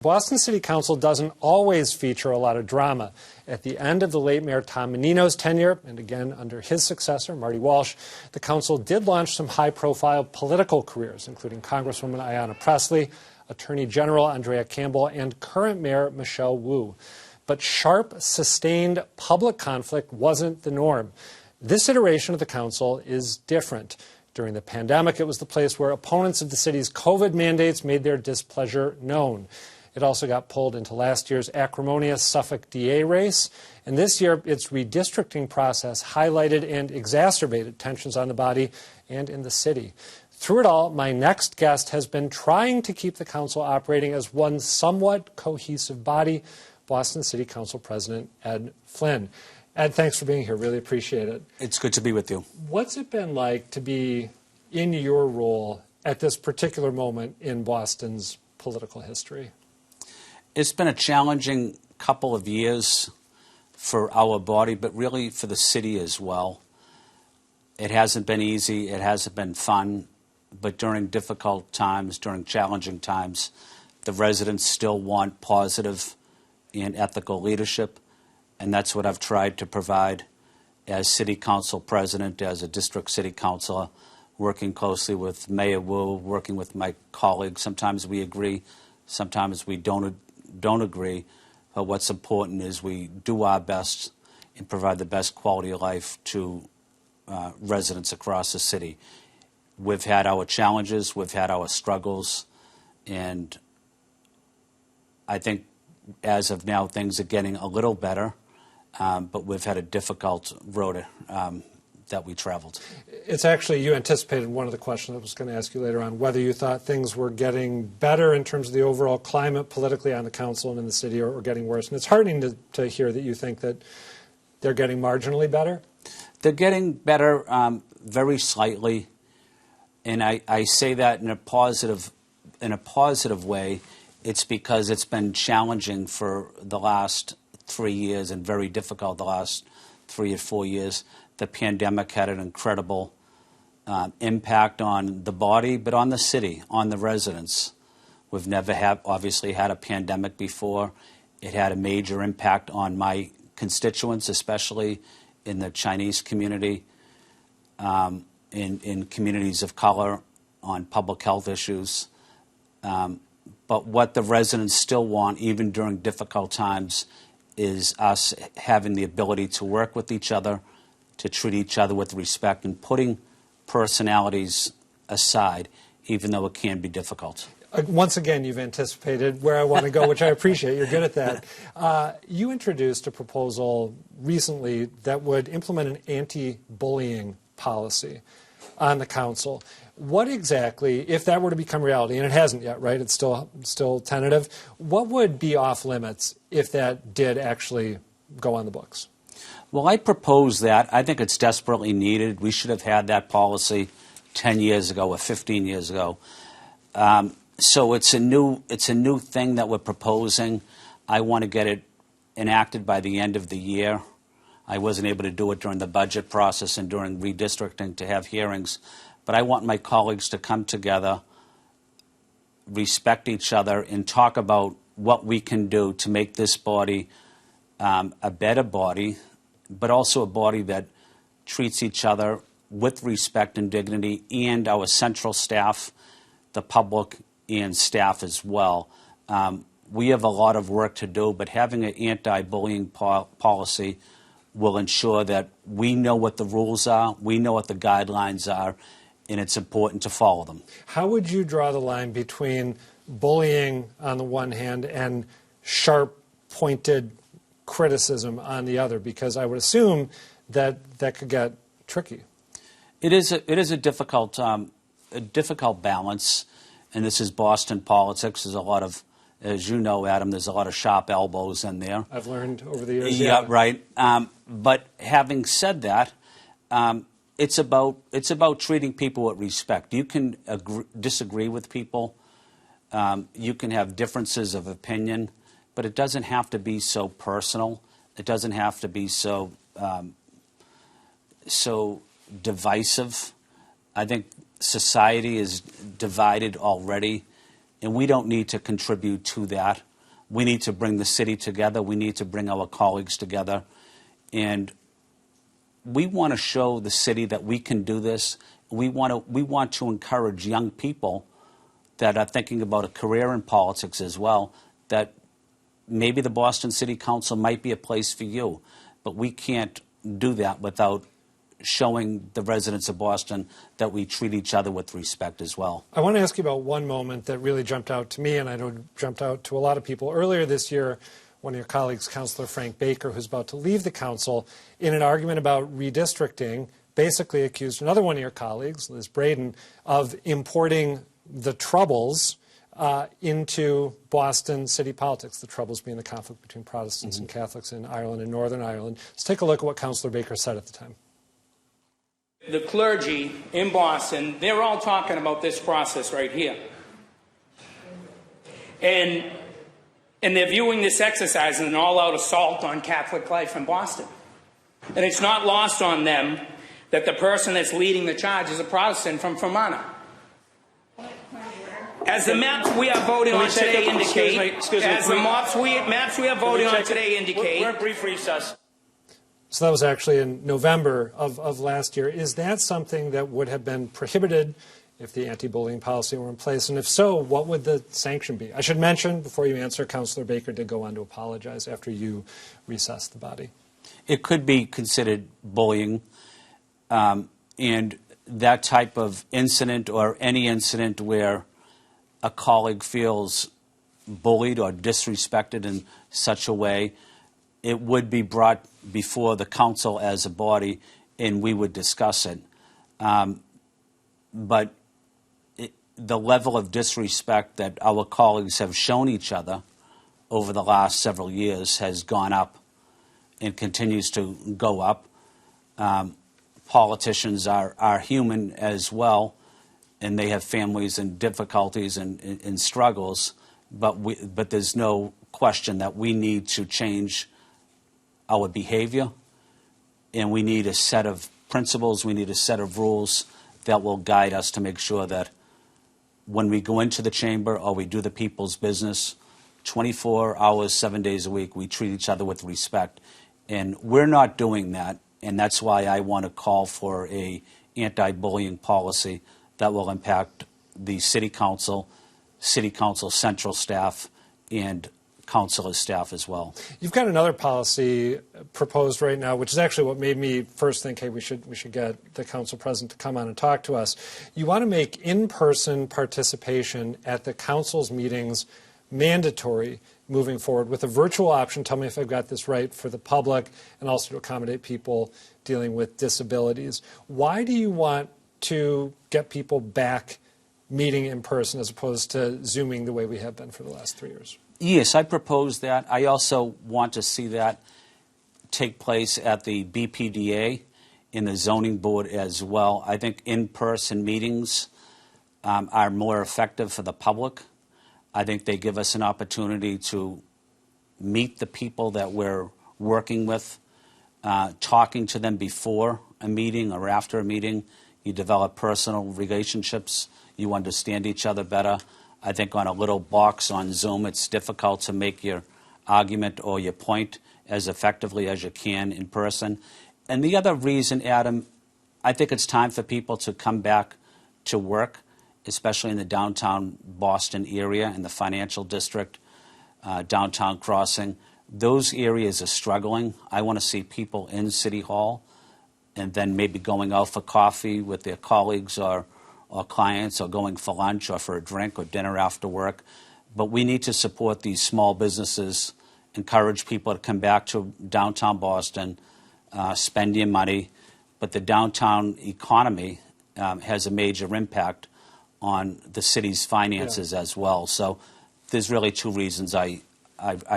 Boston City Council doesn't always feature a lot of drama. At the end of the late Mayor Tom Menino's tenure, and again under his successor, Marty Walsh, the council did launch some high-profile political careers, including Congresswoman Ayanna Pressley, Attorney General Andrea Campbell, and current Mayor Michelle Wu. But sharp, sustained public conflict wasn't the norm. This iteration of the council is different. During the pandemic, it was the place where opponents of the city's COVID mandates made their displeasure known. It also got pulled into last year's acrimonious Suffolk DA race. And this year, its redistricting process highlighted and exacerbated tensions on the body and in the city. Through it all, my next guest has been trying to keep the council operating as one somewhat cohesive body, Boston City Council President Ed Flynn. Ed, thanks for being here. Really appreciate it. It's good to be with you. What's it been like to be in your role at this particular moment in Boston's political history? It's been a challenging couple of years for our body, but really for the city as well. It hasn't been easy. It hasn't been fun. But during difficult times, during challenging times, the residents still want positive and ethical leadership. And that's what I've tried to provide as city council president, as a district city councilor, working closely with Mayor Wu, working with my colleagues. Sometimes we agree, sometimes we don't agree. But what's important is we do our best and provide the best quality of life to residents across the city. We've had our challenges, we've had our struggles, and I think as of now things are getting a little better. But we've had a difficult road that we traveled. It's actually, you anticipated one of the questions I was going to ask you later on, whether you thought things were getting better in terms of the overall climate politically on the council and in the city, or getting worse. And it's heartening to hear that you think that they're getting marginally better. They're getting better very slightly, and I say that in a positive way. It's because it's been challenging for the last 3 years and very difficult the last 3 or 4 years. The pandemic had an incredible impact on the body, but on the city, on the residents. We've never obviously had a pandemic before. It had a major impact on my constituents, especially in the Chinese community, in communities of color, on public health issues. But what the residents still want, even during difficult times, is us having the ability to work with each other, to treat each other with respect, and putting personalities aside, even though it can be difficult. Once again, you've anticipated where I want to go, which I appreciate. You're good at that. You introduced a proposal recently that would implement an anti-bullying policy on the council. What exactly, if that were to become reality, and it hasn't yet, right? It's still tentative. What would be off limits if that did actually go on the books? Well, I propose that. I think it's desperately needed. We should have had that policy 10 years ago or 15 years ago. So it's a new thing that we're proposing. I want to get it enacted by the end of the year. I wasn't able to do it during the budget process and during redistricting to have hearings. But I want my colleagues to come together, respect each other, and talk about what we can do to make this body a better body, but also a body that treats each other with respect and dignity, and our central staff, the public, and staff as well. We have a lot of work to do, but having an anti-bullying policy will ensure that we know what the rules are, we know what the guidelines are, and it's important to follow them. How would you draw the line between bullying on the one hand and sharp, pointed criticism on the other? Because I would assume that could get tricky. It is a difficult balance, and this is Boston politics. There's a lot of, as you know, Adam, there's a lot of sharp elbows in there. I've learned over the years. Yeah, right. But having said that, it's about treating people with respect. You can disagree with people. You can have differences of opinion, but it doesn't have to be so personal. It doesn't have to be so divisive. I think society is divided already, and we don't need to contribute to that. We need to bring the city together. We need to bring our colleagues together. And we want to show the city that we can do this. We want to encourage young people that are thinking about a career in politics as well, that maybe the Boston City Council might be a place for you. But we can't do that without showing the residents of Boston that we treat each other with respect as well. I want to ask you about one moment that really jumped out to me, and I know it jumped out to a lot of people. Earlier this year, one of your colleagues, Councilor Frank Baker, who's about to leave the council, in an argument about redistricting, basically accused another one of your colleagues, Liz Braden, of importing the troubles into Boston city politics, the troubles being the conflict between Protestants and Catholics in Ireland and Northern Ireland. Let's take a look at what Councilor Baker said at the time. The clergy in Boston, they're all talking about this process right here. And they're viewing this exercise as an all-out assault on Catholic life in Boston. And it's not lost on them that the person that's leading the charge is a Protestant from Fermanagh. As the maps we are voting on today indicate, as the maps we are voting on today indicate, we're in brief recess. So that was actually in November of last year. Is that something that would have been prohibited if the anti-bullying policy were in place? And if so, what would the sanction be? I should mention, before you answer, Councilor Baker did go on to apologize after you recessed the body. It could be considered bullying, and that type of incident or any incident where a colleague feels bullied or disrespected in such a way, it would be brought before the council as a body, and we would discuss it. But the level of disrespect that our colleagues have shown each other over the last several years has gone up and continues to go up. Politicians are human as well, and they have families and difficulties and struggles, but there's no question that we need to change our behavior, and we need a set of principles, we need a set of rules that will guide us to make sure that when we go into the chamber or we do the people's business, 24 hours, 7 days a week, we treat each other with respect. And we're not doing that, and that's why I want to call for a anti-bullying policy that will impact the City Council central staff, and councilor staff as well. You've got another policy proposed right now, which is actually what made me first think, hey, we should get the council president to come on and talk to us. You want to make in-person participation at the council's meetings mandatory moving forward with a virtual option, tell me if I've got this right, for the public and also to accommodate people dealing with disabilities. Why do you want to get people back meeting in person as opposed to Zooming the way we have been for the last 3 years? Yes, I propose that. I also want to see that take place at the BPDA in the zoning board as well. I think in-person meetings are more effective for the public. I think they give us an opportunity to meet the people that we're working with, talking to them before a meeting or after a meeting. You develop personal relationships. You understand each other better. I think on a little box on Zoom, it's difficult to make your argument or your point as effectively as you can in person. And the other reason, Adam, I think it's time for people to come back to work, especially in the downtown Boston area, in the financial district, downtown Crossing. Those areas are struggling. I want to see people in City Hall and then maybe going out for coffee with their colleagues or clients, or going for lunch or for a drink or dinner after work. But we need to support these small businesses, encourage people to come back to downtown Boston, spend your money. But the downtown economy has a major impact on the city's finances as well. So there's really two reasons I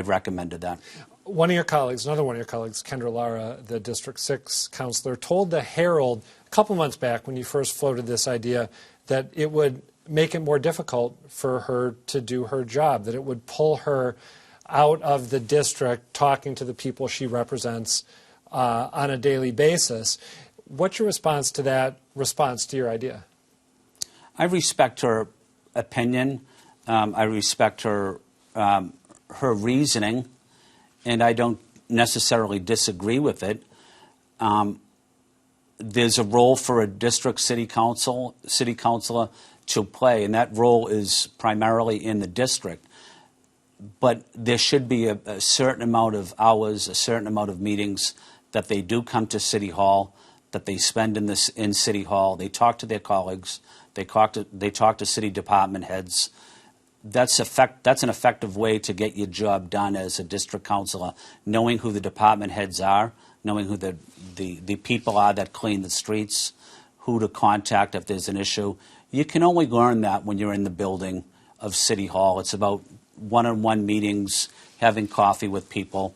recommended that. One of your colleagues, another one of your colleagues, Kendra Lara, the District 6 councilor, told the Herald a couple months back when you first floated this idea that it would make it more difficult for her to do her job, that it would pull her out of the district talking to the people she represents on a daily basis. What's your response to that response to your idea? I respect her opinion. I respect her her reasoning, and I don't necessarily disagree with it. There's a role for a district city councilor to play, and that role is primarily in the district. But there should be a certain amount of hours, a certain amount of meetings that they do come to City Hall, that they spend in City Hall. They talk to their colleagues. They talk to city department heads. That's an effective way to get your job done as a district councilor, knowing who the department heads are, knowing who the people are that clean the streets, who to contact if there's an issue. You can only learn that when you're in the building of City Hall. It's about one-on-one meetings, having coffee with people,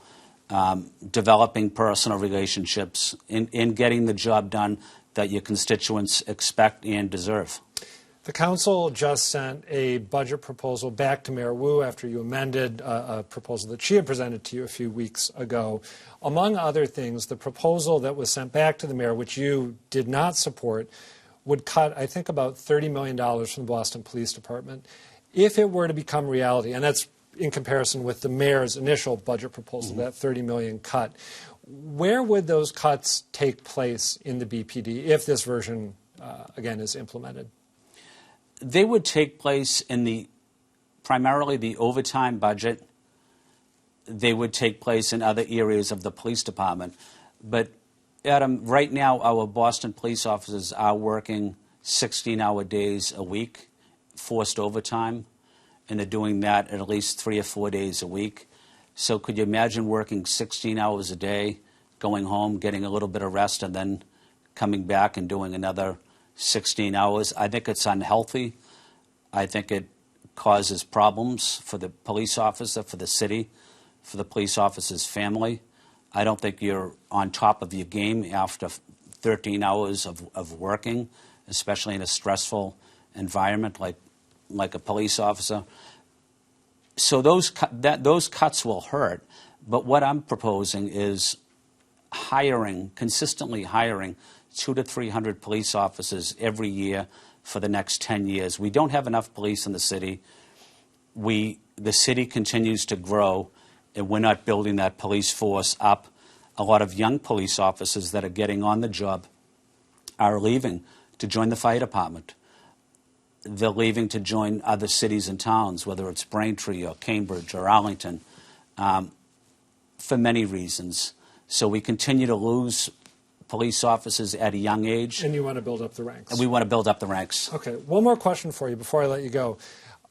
developing personal relationships, in getting the job done that your constituents expect and deserve. The council just sent a budget proposal back to Mayor Wu after you amended a proposal that she had presented to you a few weeks ago. Among other things, the proposal that was sent back to the mayor, which you did not support, would cut, I think, about $30 million from the Boston Police Department. If it were to become reality, and that's in comparison with the mayor's initial budget proposal, that $30 million cut, where would those cuts take place in the BPD if this version, again, is implemented? They would take place in primarily the overtime budget. They would take place in other areas of the police department. But, Adam, right now our Boston police officers are working 16-hour days a week, forced overtime, and they're doing that at least 3 or 4 days a week. So could you imagine working 16 hours a day, going home, getting a little bit of rest, and then coming back and doing another 16 hours? I think it's unhealthy. I think it causes problems for the police officer, for the city, for the police officer's family. I don't think you're on top of your game after 13 hours of working, especially in a stressful environment like a police officer. So those cuts will hurt. But what I'm proposing is consistently hiring 200 to 300 police officers every year for the next 10 years. We don't have enough police in the city. The city continues to grow, and we're not building that police force up. A lot of young police officers that are getting on the job are leaving to join the fire department. They're leaving to join other cities and towns, whether it's Braintree or Cambridge or Arlington, for many reasons. So we continue to lose police officers at a young age. And you want to build up the ranks. And we want to build up the ranks. Okay, one more question for you before I let you go.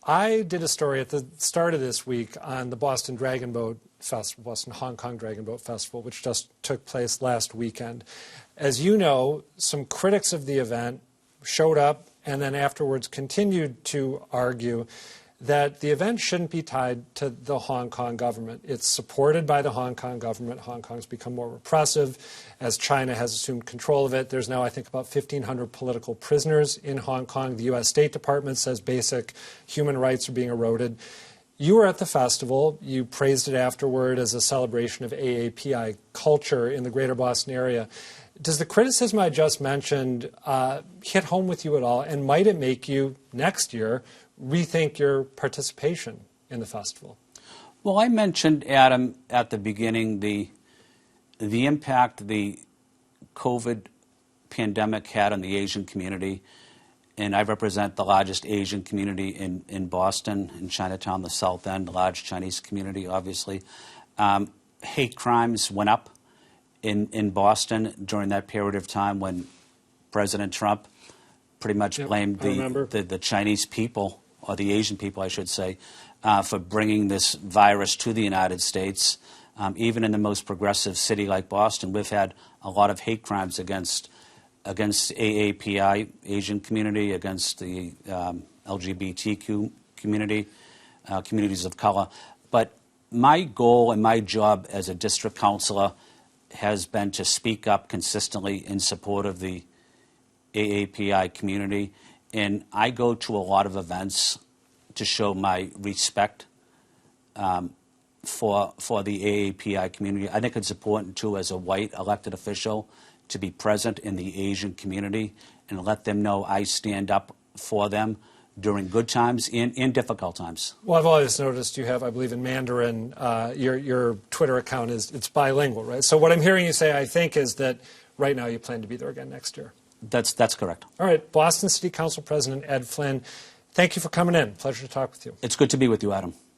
I did a story at the start of this week on the Boston Dragon Boat Festival, Boston Hong Kong Dragon Boat Festival, which just took place last weekend. As you know, some critics of the event showed up and then afterwards continued to argue that the event shouldn't be tied to the Hong Kong government. It's supported by the Hong Kong government. Hong Kong's become more repressive as China has assumed control of it. There's now, I think, about 1,500 political prisoners in Hong Kong. The U.S. State Department says basic human rights are being eroded. You were at the festival. You praised it afterward as a celebration of AAPI culture in the greater Boston area. Does the criticism I just mentioned hit home with you at all? And might it make you, next year, rethink your participation in the festival? Well, I mentioned, Adam, at the beginning, the impact the COVID pandemic had on the Asian community. And I represent the largest Asian community in Boston, in Chinatown, the South End, the large Chinese community, obviously. Hate crimes went up in Boston during that period of time when President Trump pretty much blamed the Chinese people, or the Asian people, I should say, for bringing this virus to the United States. Even in the most progressive city like Boston, we've had a lot of hate crimes against AAPI, Asian community, against the LGBTQ community, communities of color. But my goal and my job as a district councilor has been to speak up consistently in support of the AAPI community. And I go to a lot of events to show my respect for the AAPI community. I think it's important, too, as a white elected official, to be present in the Asian community and let them know I stand up for them, during good times and difficult times. Well, I've always noticed you have, I believe, in Mandarin, your Twitter account it's bilingual, right? So what I'm hearing you say, I think, is that right now you plan to be there again next year. That's correct. All right. Boston City Council President Ed Flynn, thank you for coming in. Pleasure to talk with you. It's good to be with you, Adam.